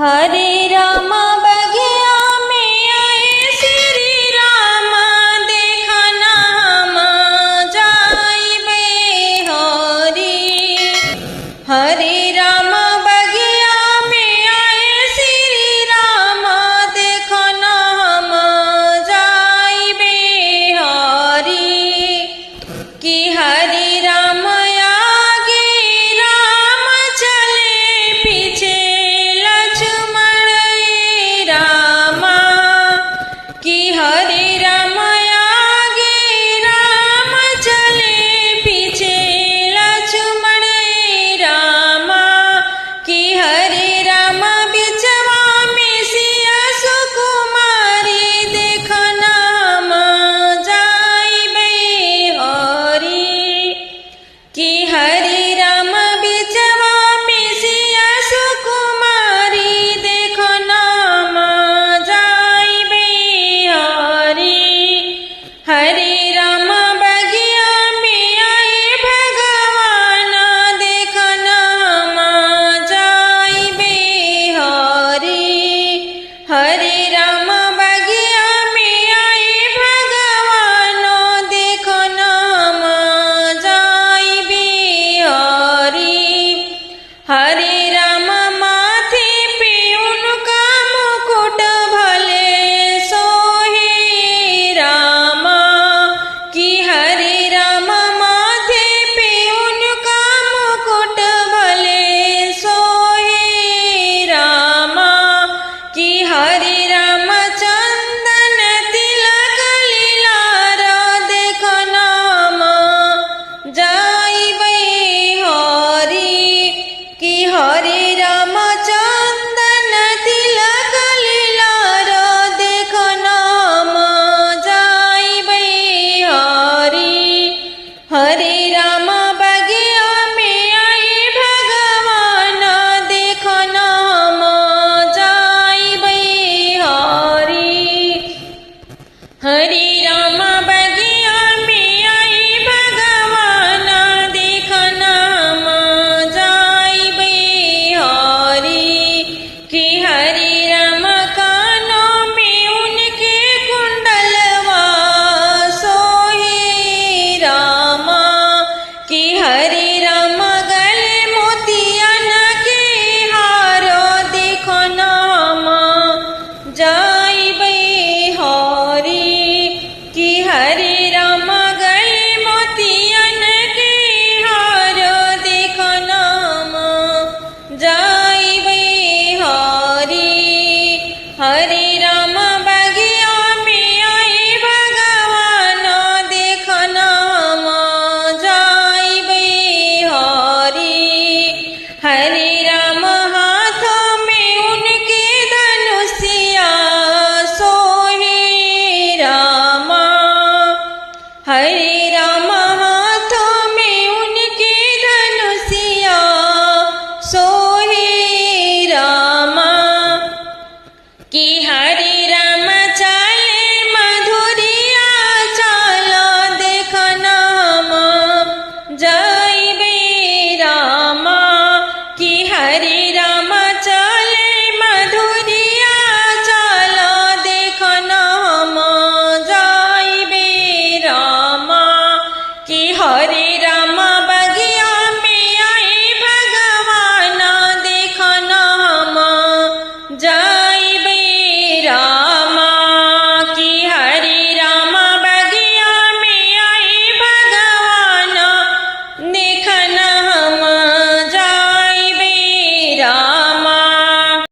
हरे राम बगिया में आए श्री राम, देखना हम जाइबे हरि। हरे राम बगिया में आए श्री राम, देखना हम जाइबे हरि। कि हरे राम आगे राम चले, पीछे लक्ष्मण रामा। कि हरे राम आगे राम चले, पीछे लक्ष्मण रामा। कि हरे राम बिचवा में सिया सुकुमारी, देखना हम जाइबे हरि। कि हरे राम बिचवा में सिया सुकुमारी, देखना हम जाइबे हरि। हरे राम बगिया में आए भगवान, देखना हम जाइबे हरि। हरे राम बगिया में आए भगवान, देखना हम जाइबे हरि। हरे राम माथे पे उनका मुकुट भले सोहे रामा। कि हरे राम माथे पे उनका मुकुट भले सोहे रामा। कि हरे राम चंदन तिलक लीलार, देखना हम जाइबे हरि। कि हरे राम चंदन तिलक लीलार, देखना हम जाइबे हरि। हरे राम बगिया में आए भगवान, देखना हम जाइबे हरि। हरे राम बगिया में आए भगवान, देखना हम जाइबे हरि। कि हरे राम कानों में उनके कुंडलवा सोहे रामा। कि हरे राम गले मोतियन के हार, देखना हम जाइबे हरि। कि हरे राम गले मोतियन के हार, देखना हम जाइबे हरि। हरे